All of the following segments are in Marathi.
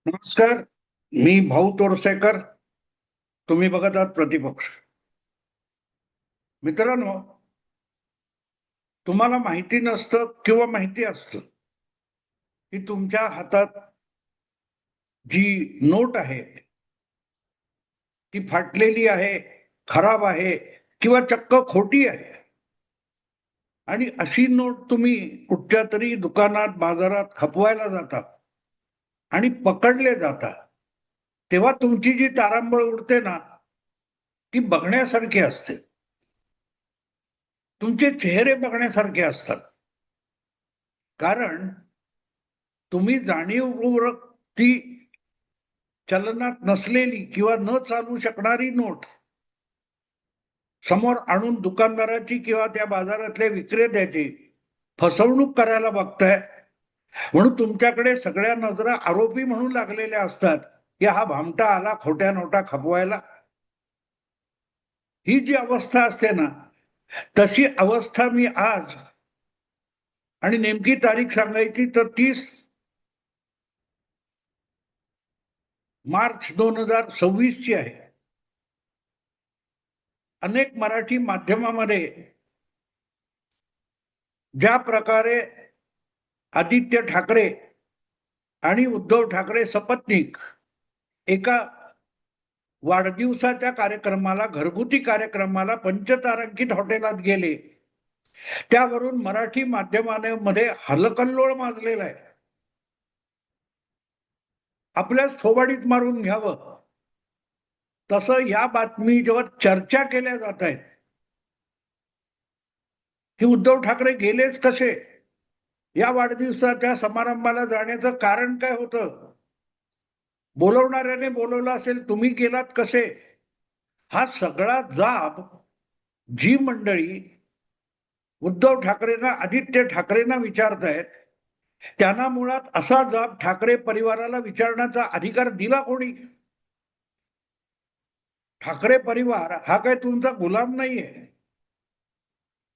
नमस्कार. मी भाऊ तोरसेकर. तुम्ही बघत आहात प्रतिपक्ष. मित्रांनो, तुम्हाला माहिती नसतं किंवा माहिती असतं की तुमच्या हातात जी नोट आहे ती फाटलेली आहे, खराब आहे किंवा चक्क खोटी आहे. आणि अशी नोट तुम्ही कुठच्या तरी दुकानात बाजारात खपवायला जाता आणि पकडले जाता, तेव्हा तुमची जी तारांबळ उडते ना, ती बघण्यासारखी असते. तुमचे चेहरे बघण्यासारखे असतात. कारण तुम्ही जाणीवपूर्वक ती चलनात नसलेली किंवा न चालू शकणारी नोट समोर आणून दुकानदाराची किंवा त्या बाजारातल्या विक्रेत्याची फसवणूक करायला बघताय. म्हणून तुमच्याकडे सगळ्या नजरा आरोपी म्हणून लागलेल्या असतात की हा भामटा आला खोट्या नोटा खपवायला. ही जी अवस्था असते ना, तशी अवस्था मी आज, आणि नेमकी तारीख सांगायची तर 30 मार्च 2026 ची आहे. अनेक मराठी माध्यमामध्ये ज्या प्रकारे आदित्य ठाकरे आणि उद्धव ठाकरे सपत्नीक एका वाढदिवसाच्या कार्यक्रमाला, घरगुती कार्यक्रमाला पंचतारांकित हॉटेलात गेले, त्यावरून मराठी माध्यमांमध्ये हलकल्लोळ माजलेला आहे. आपल्याच थोबाडीत मारून घ्यावं तसं या बातमीवर चर्चा केल्या जात आहेत की उद्धव ठाकरे गेलेच कसे, या वाढदिवसाच्या समारंभाला जाण्याचं कारण काय होतं, बोलवणाऱ्याने बोलवलं असेल, तुम्ही गेलात कसे. हा सगळा जाब जी मंडळी उद्धव ठाकरेंना, आदित्य ठाकरेंना विचारतायत, त्यांना मुळात असा जाब ठाकरे परिवाराला विचारण्याचा अधिकार दिला कोणी. ठाकरे परिवार हा काय तुमचा गुलाम नाहीये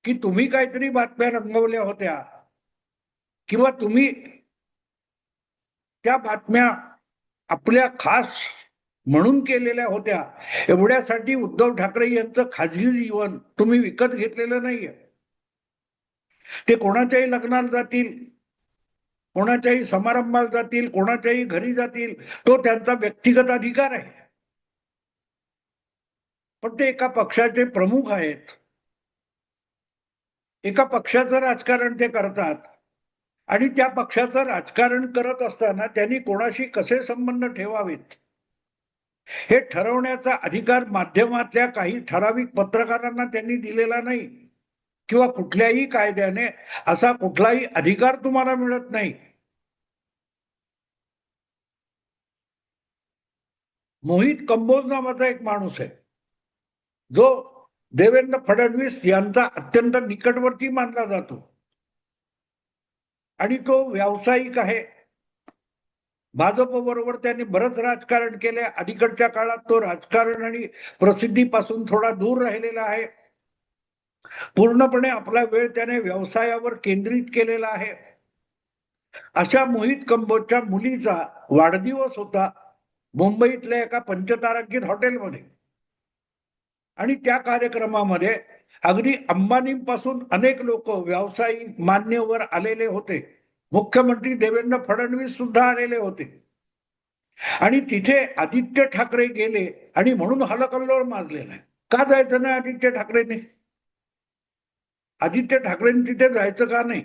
की तुम्ही काहीतरी बातम्या रंगवल्या होत्या किंवा तुम्ही त्या बातम्या आपल्या खास म्हणून केलेल्या होत्या, एवढ्यासाठी उद्धव ठाकरे यांचं खाजगी जीवन तुम्ही विकत घेतलेलं नाहीये. ते कोणाच्याही लग्नाला जातील, कोणाच्याही समारंभाला जातील, कोणाच्याही घरी जातील, तो त्यांचा व्यक्तिगत अधिकार आहे. पण ते एका पक्षाचे प्रमुख आहेत, एका पक्षाचं राजकारण ते करतात. आणि त्या पक्षाचं राजकारण करत असताना त्यांनी कोणाशी कसे संबंध ठेवावेत हे ठरवण्याचा अधिकार माध्यमातल्या काही ठराविक पत्रकारांना त्यांनी दिलेला नाही, किंवा कुठल्याही कायद्याने असा कुठलाही अधिकार तुम्हाला मिळत नाही. मोहित कंबोज नावाचा एक माणूस आहे, जो देवेंद्र फडणवीस यांचा अत्यंत निकटवर्ती मानला जातो आणि तो व्यावसायिक आहे. भाजप बरोबर त्यांनी बरंच राजकारण केले. अलीकडच्या काळात तो राजकारण आणि प्रसिद्धीपासून थोडा दूर राहिलेला आहे. पूर्णपणे आपला वेळ त्याने व्यवसायावर केंद्रित केलेला आहे. अशा मोहित कंबोजच्या मुलीचा वाढदिवस होता मुंबईतल्या एका पंचतारांकित हॉटेलमध्ये. आणि त्या कार्यक्रमामध्ये अगदी अंबानींपासून अनेक लोक, व्यावसायिक, मान्यवर आलेले होते. मुख्यमंत्री देवेंद्र फडणवीस सुद्धा आलेले होते. आणि तिथे आदित्य ठाकरे गेले आणि म्हणून हलकल्लोळ माजलेला आहे. का जायचं नाही आदित्य ठाकरेंनी? आदित्य ठाकरेंनी तिथे जायचं का नाही?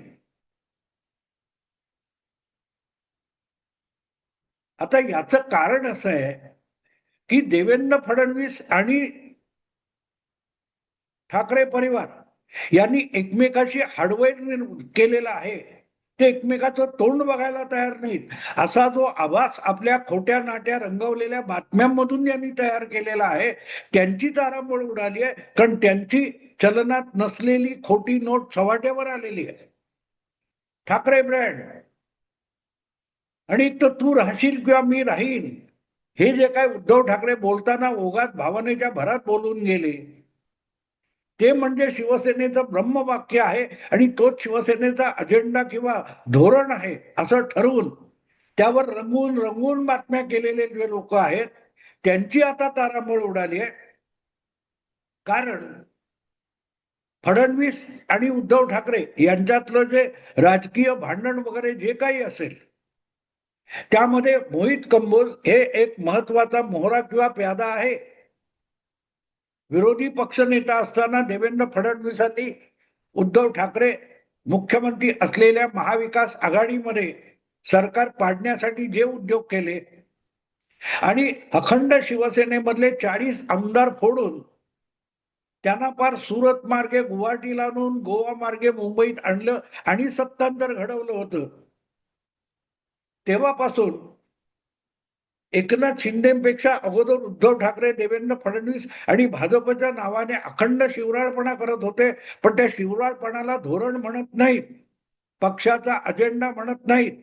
आता याचं कारण असं आहे की देवेंद्र फडणवीस आणि ठाकरे परिवार यांनी एकमेकाशी हाडवैर केलेला आहे. ते एकमेकाचं तोंड बघायला तयार नाहीत. असा जो आभास आपल्या खोट्या नाट्या रंगवलेल्या बातम्यांमधून यांनी तयार केलेला आहे, त्यांची तारांबळ उडाली आहे. कारण त्यांची चलनात नसलेली खोटी नोट चव्हाट्यावर आलेली आहे. ठाकरे ब्रँड, आणि एक तर तू राहशील किंवा मी राहीन, हे जे काय उद्धव ठाकरे बोलताना ओघात भावनेच्या भरात बोलून गेले, ते म्हणजे शिवसेनेचं ब्रह्मवाक्य आहे आणि तोच शिवसेनेचा अजेंडा किंवा धोरण आहे असं ठरवून त्यावर रंगून रंगून बातम्या केलेले जे लोक आहेत त्यांची आता तारांबळ उडाली आहे. कारण फडणवीस आणि उद्धव ठाकरे यांच्यातलं जे राजकीय भांडण वगैरे जे काही असेल त्यामध्ये मोहित कंबोज हे एक महत्वाचा मोहरा किंवा प्यादा आहे. विरोधी पक्षनेता असताना देवेंद्र फडणवीसांनी उद्धव ठाकरे मुख्यमंत्री असलेल्या महाविकास आघाडीमध्ये सरकार पाडण्यासाठी जे उद्योग केले आणि अखंड शिवसेनेमधले 40 आमदार फोडून त्यांना पार सुरत मार्गे गुवाहाटीला आणून गोवा मार्गे मुंबईत आणलं आणि सत्तांतर घडवलं होतं. तेव्हापासून एकनाथ शिंदेपेक्षा अगोदर उद्धव ठाकरे, देवेंद्र फडणवीस आणि भाजपच्या नावाने अखंड शिवराळपणा करत होते. पण त्या शिवराळपणाला धोरण म्हणत नाहीत, पक्षाचा अजेंडा म्हणत नाहीत.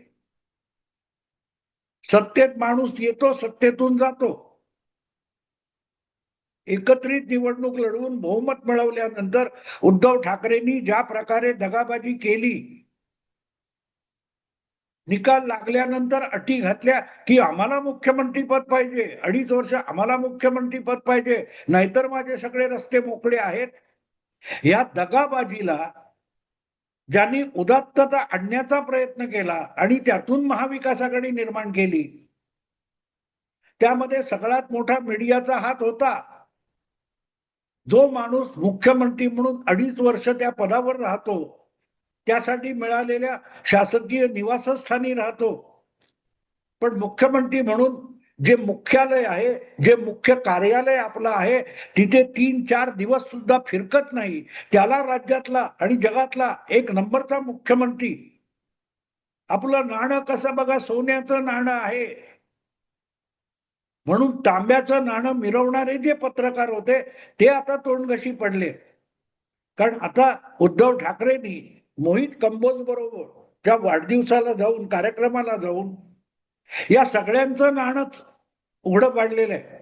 सत्तेत माणूस येतो, सत्तेतून जातो. एकत्रित निवडणूक लढवून बहुमत मिळवल्यानंतर उद्धव ठाकरेंनी ज्या प्रकारे दगाबाजी केली, निकाल लागल्यानंतर अटी घातल्या की आम्हाला मुख्यमंत्री पद पाहिजे, 2.5 वर्ष आम्हाला मुख्यमंत्री पद पाहिजे, नाहीतर माझे सगळे रस्ते मोकळे आहेत. या दगाबाजीला ज्यांनी उदात्तता आणण्याचा प्रयत्न केला आणि त्यातून महाविकास आघाडी निर्माण केली, त्यामध्ये सगळ्यात मोठा मीडियाचा हात होता. जो माणूस मुख्यमंत्री म्हणून 2.5 वर्ष त्या पदावर राहतो, त्यासाठी मिळालेल्या शासकीय निवासस्थानी राहतो, पण मुख्यमंत्री म्हणून जे मुख्यालय आहे, जे मुख्य कार्यालय आपलं आहे, तिथे 3-4 दिवस सुद्धा फिरकत नाही. त्याला राज्यातला आणि जगातला 1 नंबरचा मुख्यमंत्री. आपलं नाणं कसं बघा, सोन्याचं नाणं आहे. म्हणून तांब्याचं नाणं मिरवणारे जे पत्रकार होते ते आता तोंडघशी पडले. कारण आता उद्धव ठाकरेंनी मोहित कंबोज बरोबर त्या वाढदिवसाला जाऊन, कार्यक्रमाला जाऊन या सगळ्यांचं नाणंच उघडं पाडलेलं आहे.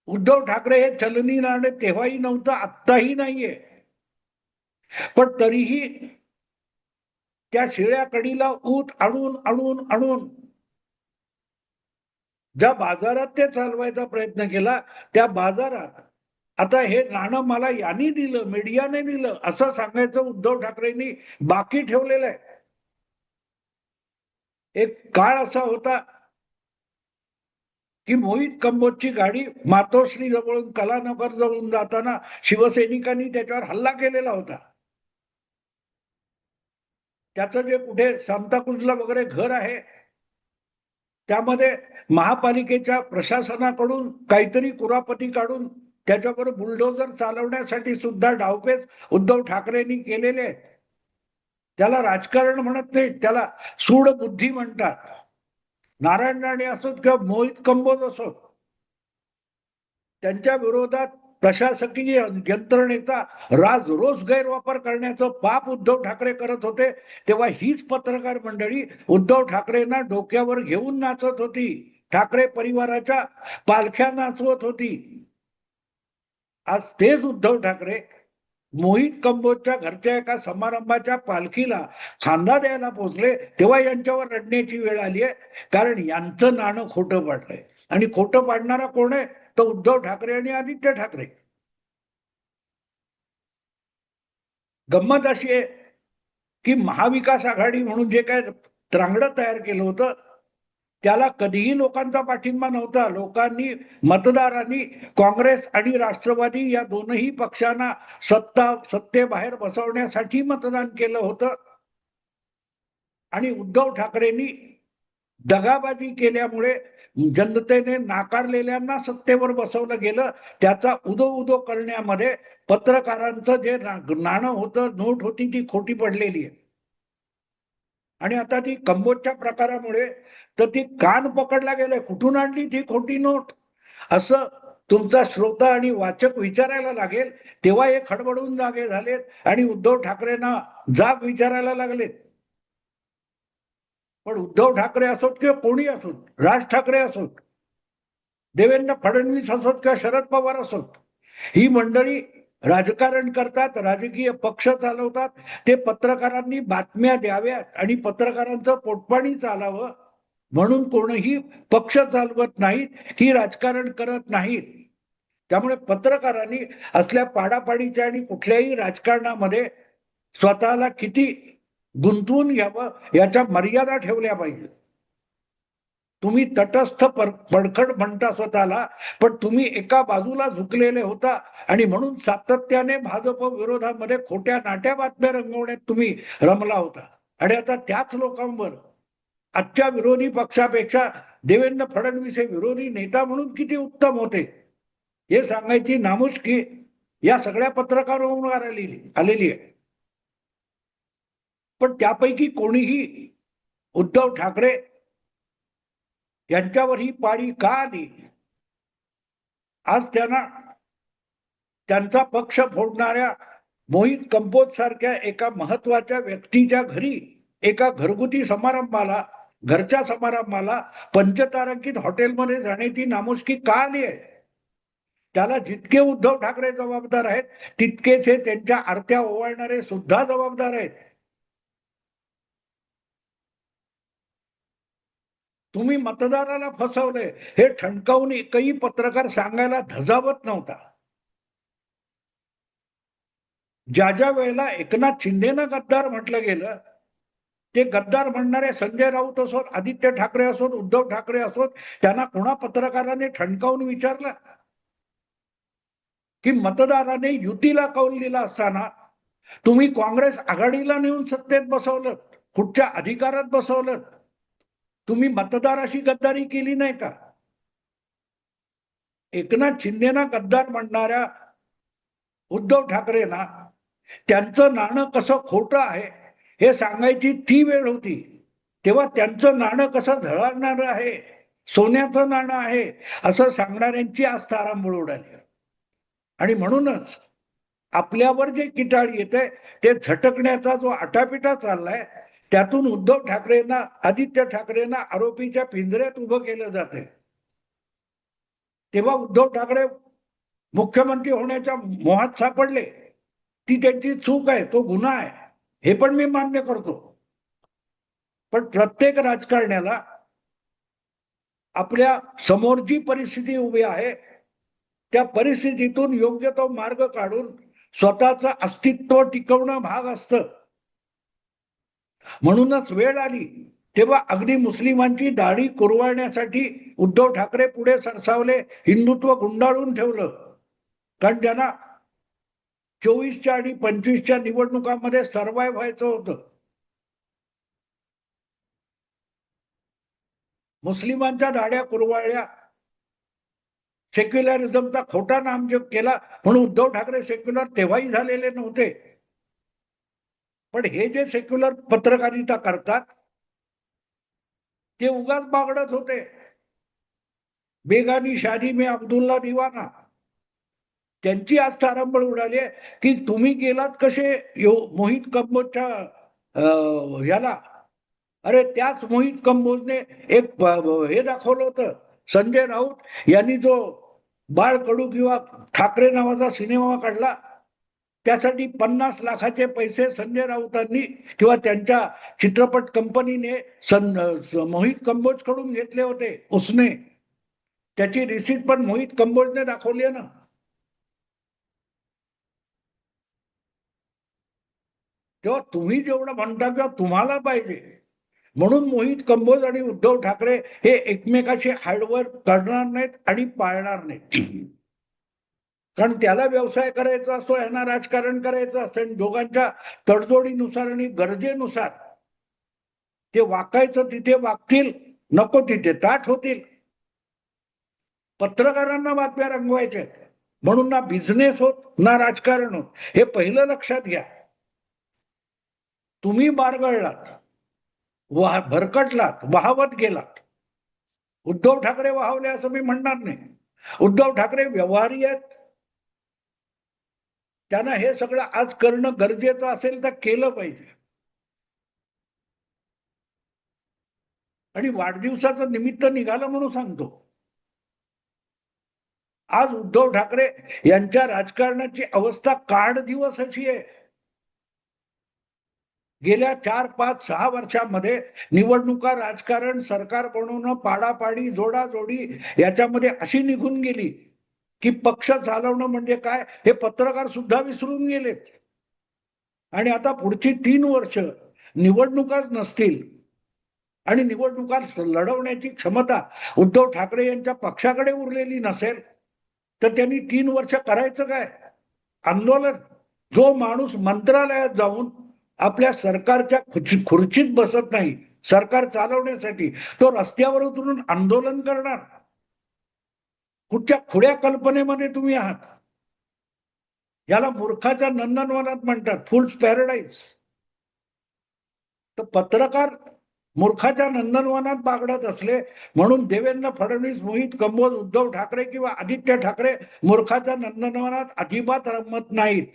उद्धव ठाकरे हे चलनी नाणं तेव्हाही नव्हतं, आत्ताही नाहीये. पण तरीही त्या शिळ्या कडीला ऊत आणून आणून आणून ज्या बाजारात ते चालवायचा प्रयत्न केला, त्या बाजारात आता हे नाणं मला यांनी दिलं, मीडियाने दिलं असं सांगायचं उद्धव ठाकरेंनी बाकी ठेवलेलं आहे. एक काळ असा होता की मोहित कंबोजची गाडी मातोश्री जवळून कलानगर जवळून जाताना शिवसैनिकांनी त्याच्यावर हल्ला केलेला होता. त्याचं जे कुठे सांताक्रुजला वगैरे घर आहे, त्यामध्ये महापालिकेच्या प्रशासनाकडून काहीतरी कुरापती काढून त्याच्यावर बुलडोजर चालवण्यासाठी सुद्धा डावपेच उद्धव ठाकरेंनी केलेले आहेत. त्याला राजकारण म्हणत नाही, त्याला सूड बुद्धी म्हणतात. नारायण राणे असोत किंवा मोहित कंबोज असोत, त्यांच्या विरोधात प्रशासकीय यंत्रणेचा रोज गैरवापर करण्याचं पाप उद्धव ठाकरे करत होते. तेव्हा हीच पत्रकार मंडळी उद्धव ठाकरेंना डोक्यावर घेऊन नाचत होती, ठाकरे परिवाराच्या पालख्या नाचवत होती. आज तेच उद्धव ठाकरे मोहित कंबोजच्या घरच्या एका समारंभाच्या पालखीला खांदा द्यायला पोहोचले, तेव्हा यांच्यावर रडण्याची वेळ आली आहे. कारण यांचं नाणं खोटं पाडलंय. आणि खोटं पाडणारा कोण आहे? तर उद्धव ठाकरे आणि आदित्य ठाकरे. गंमत अशी आहे की महाविकास आघाडी म्हणून जे काय त्रांगडं तयार केलं होतं, त्याला कधीही लोकांचा पाठिंबा नव्हता. लोकांनी, मतदारांनी काँग्रेस आणि राष्ट्रवादी या दोनही पक्षांना सत्तेबाहेर बसवण्यासाठी मतदान केलं होतं. आणि उद्धव ठाकरेंनी दगाबाजी केल्यामुळे जनतेने नाकारलेल्यांना सत्तेवर बसवलं गेलं. त्याचा उदो उदो करण्यामध्ये पत्रकारांचं जे नाणं होतं, नोट होती, ती खोटी पडलेली आहे. आणि आता ती कंबोजच्या प्रकारामुळे तर ती कान पकडला गेलाय, कुठून आणली ती खोटी नोट असं तुमचा श्रोता आणि वाचक विचारायला लागेल. तेव्हा हे खडबडून जागे झालेत आणि उद्धव ठाकरेंना जाब विचारायला लागलेत. पण उद्धव ठाकरे असोत किंवा कोणी असोत, राज ठाकरे असोत, देवेंद्र फडणवीस असोत किंवा शरद पवार असोत, ही मंडळी राजकारण करतात, राजकीय पक्ष चालवतात. ते पत्रकारांनी बातम्या द्याव्यात आणि पत्रकारांचं पोटपाणी चालावं म्हणून कोणीही पक्ष चालवत नाहीत की राजकारण करत नाहीत. त्यामुळे पत्रकारांनी असल्या पाडापाडीच्या आणि कुठल्याही राजकारणामध्ये स्वतःला किती गुंतवून घ्यावं याच्या मर्यादा ठेवल्या पाहिजे. तुम्ही तटस्थ पडखड म्हणता स्वतःला, पण तुम्ही एका बाजूला झुकलेले होता आणि म्हणून सातत्याने भाजप विरोधामध्ये खोट्या नाट्या बातम्या रंगवण्यात तुम्ही रमला होता. आणि आता त्याच लोकांवर आजच्या विरोधी पक्षापेक्षा देवेंद्र फडणवीस हे विरोधी नेता म्हणून किती उत्तम होते हे सांगायची नामुष्की या सगळ्या पत्रकारांवर आलेली आहे. पण त्यापैकी कोणीही उद्धव ठाकरे यांच्यावर ही पाळी का आली? आज त्यांचा पक्ष फोडणाऱ्या मोहित कंबोज सारख्या एका महत्वाच्या व्यक्तीच्या घरी एका घरगुती समारंभाला, घरच्या समारंभाला पंचतारांकित हॉटेलमध्ये जाण्याची नामुष्की का आली आहे? त्याला जितके उद्धव ठाकरे जबाबदार आहेत तितकेच हे त्यांच्या आरत्या ओवाळणारे सुद्धा जबाबदार आहेत. तुम्ही मतदाराला फसवले हे ठणकावून एकही पत्रकार सांगायला धजावत नव्हता. ज्या ज्या वेळेला एकनाथ शिंदेना गद्दार म्हटलं गेलं, ते गद्दार म्हणणारे संजय राऊत असोत, आदित्य ठाकरे असोत, उद्धव ठाकरे असोत, त्यांना कोणा पत्रकाराने ठणकावून विचारलं की मतदाराने युतीला कौल दिला असताना तुम्ही काँग्रेस आघाडीला नेऊन सत्तेत बसवलं, कुठच्या अधिकारात बसवलं? तुम्ही मतदाराशी गद्दारी केली नाही का? एकनाथ शिंदेना गद्दार म्हणणाऱ्या उद्धव ठाकरेंना त्यांचं नाणं कसं खोटं आहे हे सांगायची ती वेळ होती, तेव्हा त्यांचं नाणं कसं झळाळणार आहे, सोन्याचं नाणं आहे असं सांगणाऱ्यांची आज तारांबळ उडाली. आणि म्हणूनच आपल्यावर जे किटाळ येते ते झटकण्याचा जो आटापिटा चाललाय त्यातून उद्धव ठाकरेंना, आदित्य ठाकरेंना आरोपीच्या पिंजऱ्यात उभं केलं जाते. तेव्हा उद्धव ठाकरे मुख्यमंत्री होण्याच्या मोहात सापडले, ती त्यांची चूक आहे, तो गुन्हा आहे, हे पण मी मान्य करतो. पण प्रत्येक राजकारण्याला आपल्या समोर जी परिस्थिती उभी आहे त्या परिस्थितीतून योग्य तो मार्ग काढून स्वतःचं अस्तित्व टिकवणं भाग असतं. म्हणूनच वेळ आली तेव्हा अगदी मुस्लिमांची दाढी कुरवाळण्यासाठी उद्धव ठाकरे पुढे सरसावले, हिंदुत्व गुंडाळून ठेवलं. कारण त्यांना 24च्या आणि 25च्या निवडणुकांमध्ये सर्वाइव्ह व्हायचं होतं. मुस्लिमांच्या दाढ्या कुरवाळल्या, सेक्युलरिझमचा खोटा नामजप केला म्हणून उद्धव ठाकरे सेक्युलर तेव्हाही झालेले नव्हते. पण हे जे सेक्युलर पत्रकारिता करतात ते उगाच बागडत होते. बेगानी शादी में अब्दुल्ला दिवाना, त्यांची आज तारंबळ उडाली की तुम्ही गेलात कसे मोहित कंबोजच्या याला. अरे त्याच मोहित कंबोजने एक हे दाखवलं होतं, संजय राऊत यांनी जो बाळ कडू किंवा ठाकरे नावाचा सिनेमा काढला त्यासाठी 50 लाखाचे पैसे संजय राऊतांनी किंवा त्यांच्या चित्रपट कंपनीने मोहित कंबोज कडून घेतले होते. उसने त्याची रिसीट पण मोहित कंबोजने दाखवली आहे ना. तेव्हा तुम्ही जेवढं म्हणता किंवा तुम्हाला पाहिजे म्हणून मोहित कंबोज आणि उद्धव ठाकरे हे एकमेकाशी हार्डवर्क करणार नाहीत आणि पाळणार नाहीत. कारण त्याला व्यवसाय करायचा असतो, यांना राजकारण करायचं असतं आणि दोघांच्या तडजोडीनुसार आणि गरजेनुसार ते वाकायचं तिथे वागतील, नको तिथे ताठ होतील. पत्रकारांना बातम्या रंगवायच्या म्हणून ना बिझनेस होत ना राजकारण होत, हे पहिलं लक्षात घ्या. तुम्ही बारगळलात, भरकटलात, वाहवत गेलात. उद्धव ठाकरे वाहवले असं मी म्हणणार नाही. उद्धव ठाकरे व्यवहारी आहेत, त्यांना हे सगळं आज करणं गरजेचं असेल तर केलं पाहिजे. आणि वाढदिवसाचं निमित्त निघालं म्हणून सांगतो, आज उद्धव ठाकरे यांच्या राजकारणाची अवस्था काळ दिवस अशी आहे. गेल्या 4, 5, 6 वर्षांमध्ये निवडणुका, राजकारण, सरकार बनवणं, पाडापाडी, जोडाजोडी याच्यामध्ये अशी निघून गेली की पक्ष चालवणं म्हणजे काय हे पत्रकार सुद्धा विसरून गेलेत. आणि आता पुढची 3 वर्ष निवडणुकाच नसतील आणि निवडणुका लढवण्याची क्षमता उद्धव ठाकरे यांच्या पक्षाकडे उरलेली नसेल तर त्यांनी 3 वर्ष करायचं काय? आंदोलन. जो माणूस मंत्रालयात जाऊन आपल्या सरकारच्या खुर्चीत बसत नाही सरकार चालवण्यासाठी, तो रस्त्यावर उतरून आंदोलन करणार? कुठच्या खुड्या कल्पनेमध्ये तुम्ही आहात? याला मूर्खाच्या नंदनवनात म्हणतात, फुल्स पॅराडाईज. तर पत्रकार मूर्खाच्या नंदनवनात बागडत असले म्हणून देवेंद्र फडणवीस, मोहित कंबोज, उद्धव ठाकरे किंवा आदित्य ठाकरे मूर्खाच्या नंदनवनात अजिबात रमत नाहीत.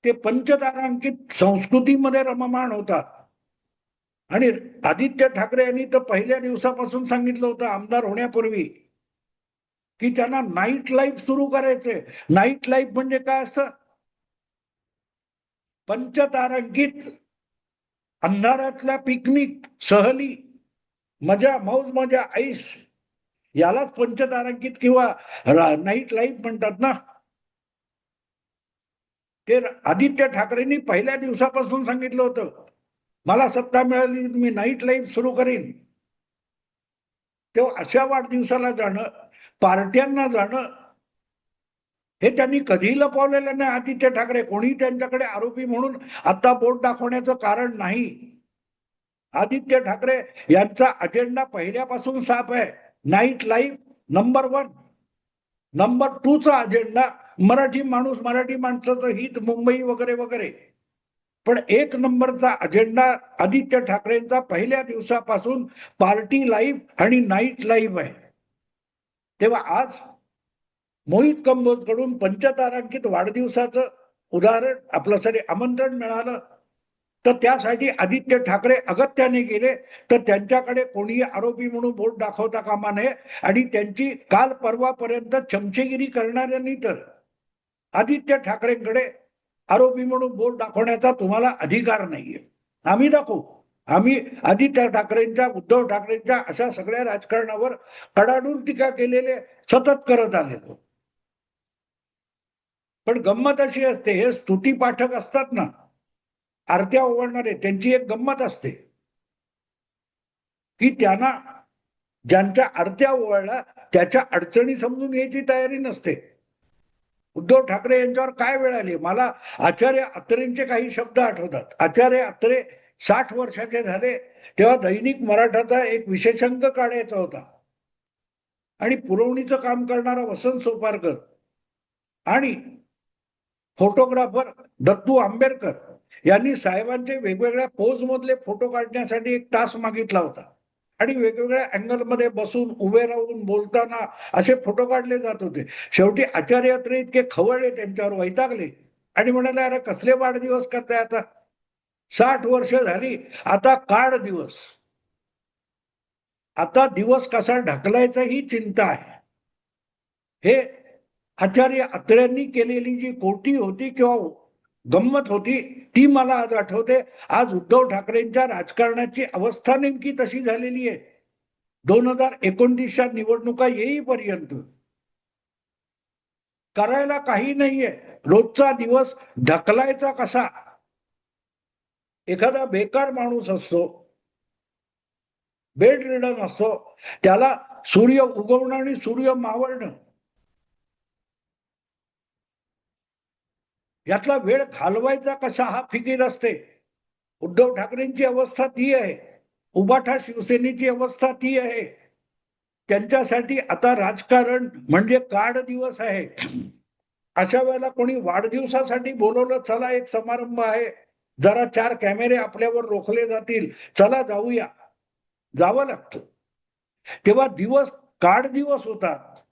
ते पंचतारांकित संस्कृतीमध्ये रममाण होतात. आणि आदित्य ठाकरे यांनी तर पहिल्या दिवसापासून सांगितलं होतं आमदार होण्यापूर्वी की त्यांना नाईट लाईफ सुरू करायचंय. नाईट लाईफ म्हणजे काय असतं? पंचतारांकित अंधारातल्या पिकनिक, सहली, मजा, मौज मजा, ऐश, यालाच पंचतारांकित किंवा नाईट लाईफ म्हणतात ना. ते आदित्य ठाकरेंनी पहिल्या दिवसापासून सांगितलं होतं मला सत्ता मिळाली मी नाईट लाईफ सुरू करीन. तेव्हा अशा वाढदिवसाला जाणं, पार्ट्यांना जाणं हे त्यांनी कधीही लपवलेलं नाही. आदित्य ठाकरे कोणी त्यांच्याकडे आरोपी म्हणून आता बोट दाखवण्याचं कारण नाही. आदित्य ठाकरे यांचा अजेंडा पहिल्यापासून साफ आहे. Night life number 1. नंबर 2 चा अजेंडा मराठी माणूस, मराठी माणसाचं हित, मुंबई वगैरे वगैरे. पण 1 नंबरचा अजेंडा आदित्य ठाकरेंचा पहिल्या दिवसापासून पार्टी लाईफ आणि नाईट लाईफ आहे. तेव्हा आज मोहित कंबोज कडून पंचतारांकित वाढदिवसाचं उदाहरण आपल्यासाठी आमंत्रण मिळालं तर त्यासाठी आदित्य ठाकरे अगत्याने गेले तर त्यांच्याकडे कोणी आरोपी म्हणून बोट दाखवता कामा नये. आणि त्यांची काल परवापर्यंत चमचेगिरी करणाऱ्यांनी तर आदित्य ठाकरेंकडे आरोपी म्हणून बोट दाखवण्याचा तुम्हाला अधिकार नाहीये. आम्ही दाखवू. आम्ही आदित्य ठाकरेंच्या, उद्धव ठाकरेंच्या अशा सगळ्या राजकारणावर कडाडून टीका केलेले सतत करत आलेलो. पण गंमत अशी असते, हे स्तुती पाठक असतात ना, आरत्या ओवाळणारे, त्यांची एक गंमत असते की त्यांना ज्यांच्या आरत्या ओवाळल्या त्याच्या अडचणी समजून घ्यायची तयारी नसते. उद्धव ठाकरे यांच्यावर काय वेळ आली? मला आचार्य अत्रेंचे काही शब्द आठवतात. आचार्य अत्रे 60 वर्षाचे झाले तेव्हा दैनिक मराठाचा एक विशेषांक काढायचा होता आणि पुरवणीचं काम करणारा वसंत सोपारकर आणि फोटोग्राफर दत्तू आंबेडकर यांनी साहेबांचे वेगवेगळ्या पोज मधले फोटो काढण्यासाठी 1 तास मागितला होता आणि वेगवेगळ्या अँगल मध्ये बसून, उभे राहून, बोलताना असे फोटो काढले जात होते. शेवटी आचार्य अत्रे इतके खवळले, त्यांच्यावर वैतागले आणि म्हणाले अरे कसले वाढदिवस करताय आता, 60 वर्ष झाली, आता काढ दिवस. आता दिवस कसा ढकलायचा ही चिंता आहे. हे आचार्य अत्र्यांनी केलेली जी कोटी होती किंवा गंमत होती ती मला आज आठवते. आज उद्धव ठाकरेंच्या राजकारणाची अवस्था नेमकी तशी झालेली आहे. 2029च्या निवडणुका येईपर्यंत करायला काही नाहीये. रोजचा दिवस ढकलायचा कसा. एखादा बेकार माणूस असतो, बेड रिडन असतो, त्याला सूर्य उगवणं आणि सूर्य मावळणं यातला वेळ घालवायचा कसा हा फिकीर असते. उद्धव ठाकरेंची अवस्था ती आहे. उबाठा शिवसेनेची अवस्था ती आहे. त्यांच्यासाठी आता राजकारण म्हणजे काढ दिवस आहे. अशा वेळेला कोणी वाढदिवसासाठी बोलवलं, चला एक समारंभ आहे, जरा 4 कॅमेरे आपल्यावर रोखले जातील, चला जाऊया, जावं लागतं. तेव्हा दिवस काढ दिवस होतात.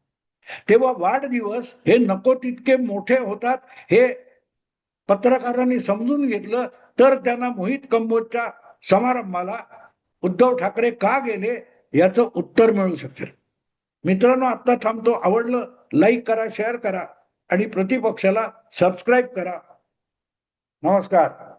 तेव्हा वाढदिवस हे नको तितके मोठे होतात. हे पत्रकारांनी समजून घेतलं तर त्यांना मोहित कंबोजच्या समारंभाला उद्धव ठाकरे का गेले याचं उत्तर मिळू शकेल. मित्रांनो, आता थांबतो. आवडलं लाईक करा, शेअर करा आणि प्रतिपक्षाला सबस्क्राईब करा. नमस्कार.